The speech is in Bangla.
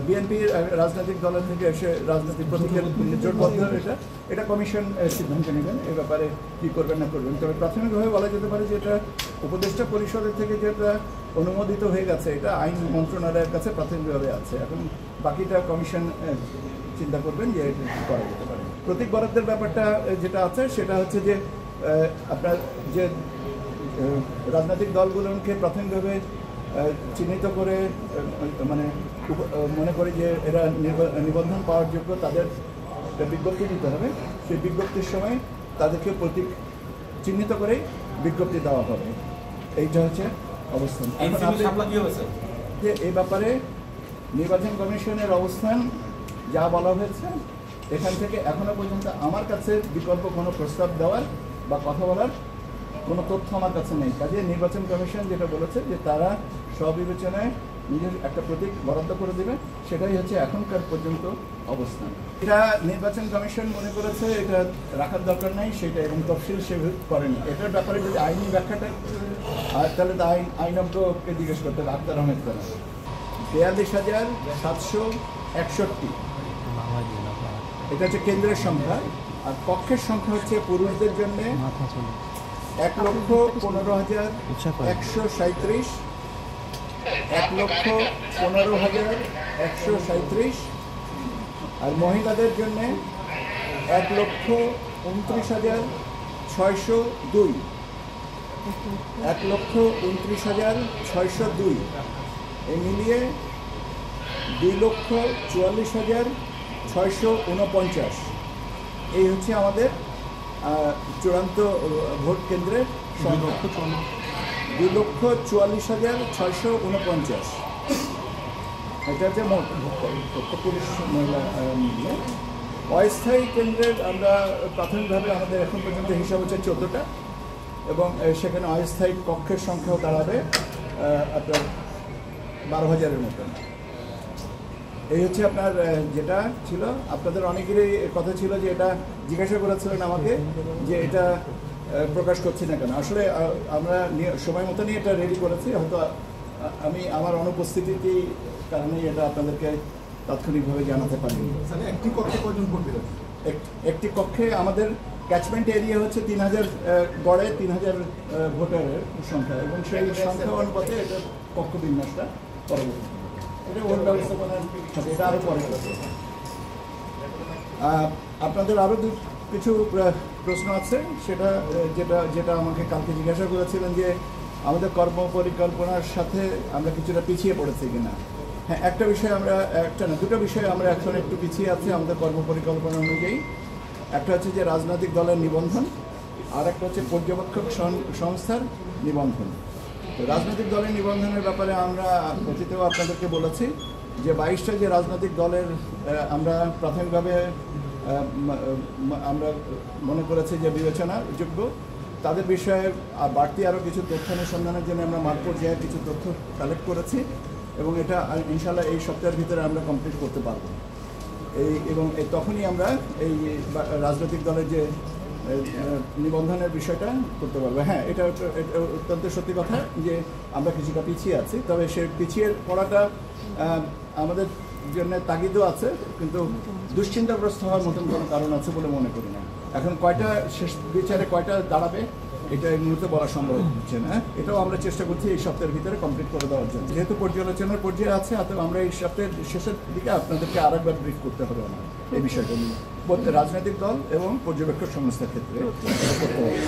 বিএনপি রাজনৈতিক দলের থেকে এসে রাজনৈতিক প্রতীকের জোটবদ্ধ এটা কমিশন সিদ্ধান্ত নেবেন এ ব্যাপারে কী করবেন না করবেন। তবে প্রাথমিকভাবে বলা যেতে পারে যে এটা উপদেষ্টা পরিষদের থেকে যেটা অনুমোদিত হয়ে গেছে এটা আইন মন্ত্রণালয়ের কাছে প্রাথমিকভাবে আছে। এখন বাকিটা কমিশন চিন্তা করবেন যে এটা কী করা যেতে পারে। প্রতীক বরাদ্দের ব্যাপারটা যেটা আছে সেটা হচ্ছে যে আপনার যে রাজনৈতিক দলগুলোকে প্রাথমিকভাবে চিহ্নিত করে মানে মনে করি যে এরা নিবন্ধন পাওয়ার যোগ্য তাদের বিজ্ঞপ্তি দিতে হবে। সেই বিজ্ঞপ্তির সময় তাদেরকে প্রতীক চিহ্নিত করেই বিজ্ঞপ্তি দেওয়া হবে। এইটা হচ্ছে অবস্থান। যে এই ব্যাপারে নির্বাচন কমিশনের অবস্থান যা বলা হয়েছে এখান থেকে এখনো পর্যন্ত আমার কাছে বিকল্প কোনো প্রস্তাব দেওয়ার বা কথা বলার কোনো তথ্য আমার কাছে নেই। কাজে নির্বাচন কমিশন যেটা বলেছে যে তারা স্ববিবেচনায় নিজের একটা প্রতীক বরাদ্দ করে দেবে, সেটাই হচ্ছে এখনকার পর্যন্ত অবস্থান। এটা নির্বাচন কমিশন মনে করেছে এটা রাখার দরকার নেই সেটা, এবং তফসিল সে করেনি। এটার ব্যাপারে যদি আইনি ব্যাখ্যাটা তাহলে তো আইনজ্ঞকে জিজ্ঞেস করতে হবে। আক্তার আহমেদ করা ৪২,৭৬১ এটা হচ্ছে কেন্দ্রের সংখ্যা, আর কক্ষের সংখ্যা হচ্ছে পুরুষদের জন্য ১,১৫,১৩৭, ১,১৫,১৩৭, আর মহিলাদের জন্য ১,২৯,৬০২, ১,২৯,৬০২, এই মিলিয়ে ২,৪৪,৬৪৯। এই হচ্ছে আমাদের চূড়ান্ত ভোট কেন্দ্রের সংখ্যা, ২,৪৪,৬৪৯। এটা হচ্ছে মোট পুরুষ মহিলা মিলিয়ে। অস্থায়ী কেন্দ্রের আমরা প্রাথমিকভাবে আমাদের এখন পর্যন্ত হিসাব হচ্ছে ১৪টা, এবং সেখানে অস্থায়ী কক্ষের সংখ্যাও দাঁড়াবে আপনার ১২,০০০-এর মতন। এই হচ্ছে আপনার যেটা ছিল। আপনাদের অনেকেরই কথা ছিল যে এটা জিজ্ঞাসা করেছিলেন আমাকে যে এটা প্রকাশ করছি না কেন। আসলে আমরা সময় মতনই এটা রেডি করেছি, হয়তো আমি আমার অনুপস্থিতির কারণেই এটা আপনাদেরকে তাৎক্ষণিকভাবে জানাতে পারি। একটি কক্ষে কজন ভোট দিবেন? একটি কক্ষে আমাদের ক্যাচমেন্ট এরিয়া হচ্ছে ৩,০০০, গড়ে ৩,০০০ ভোটারের সংখ্যা, এবং সেই সংখ্যা অনুপাতে এটা কক্ষ বিন্যাসটা পরবর্তী এটা ভোট ব্যবস্থাপনার সাথে এটা আরও পরে করা। আপনাদের আরও কিছু প্রশ্ন আছে, সেটা যেটা আমাকে কালকে জিজ্ঞাসা করেছিলেন যে আমাদের কর্মপরিকল্পনার সাথে আমরা কিছুটা পিছিয়ে পড়েছি কিনা। হ্যাঁ, একটা বিষয় আমরা দুটো বিষয়ে আমরা এখন একটু পিছিয়ে আছি আমাদের কর্মপরিকল্পনা অনুযায়ী। একটা হচ্ছে যে রাজনৈতিক দলের নিবন্ধন, আর একটা হচ্ছে পর্যবেক্ষক সংস্থার নিবন্ধন। তো রাজনৈতিক দলের নিবন্ধনের ব্যাপারে আমরা অতীতেও আপনাদেরকে বলেছি যে ২২টা যে রাজনৈতিক দলের আমরা প্রাথমিকভাবে আমরা মনে করেছি যে বিবেচনার যোগ্য, তাদের বিষয়ে বাড়তি আরও কিছু তথ্য অনুসন্ধানের জন্য আমরা মাঠ পর্যায়ে কিছু তথ্য কালেক্ট করেছি, এবং এটা ইনশাল্লাহ এই সপ্তাহের ভিতরে আমরা কমপ্লিট করতে পারবো। এবং তখনই আমরা এই রাজনৈতিক দলের যে নিবন্ধনের বিষয়টা করতে পারবো। হ্যাঁ, এটা অত্যন্ত সত্যি কথা যে আমরা কিছুটা পিছিয়ে আছি, তবে সে পিছিয়ে পড়াটা আমাদের জন্য তাগিদও আছে, কিন্তু দুশ্চিন্তাগ্রস্ত হওয়ার মতন কোনো কারণ আছে বলে মনে করি না। এখন কয়টা শেষ বিচারে কয়টা দাঁড়াবে এটা এই মুহূর্তে বলা সম্ভব হচ্ছে না। এটাও আমরা চেষ্টা করছি এই সপ্তাহের ভিতরে কমপ্লিট করে দেওয়ার জন্য। যেহেতু পর্যালোচনার পর্যায়ে আছে, আমরা এই সপ্তাহের শেষের দিকে আপনাদেরকে আরেকবার ব্রিফ করতে হবে আমার এই বিষয়টা নিয়ে, রাজনৈতিক দল এবং পর্যবেক্ষক সংস্থার ক্ষেত্রে করতে হবে।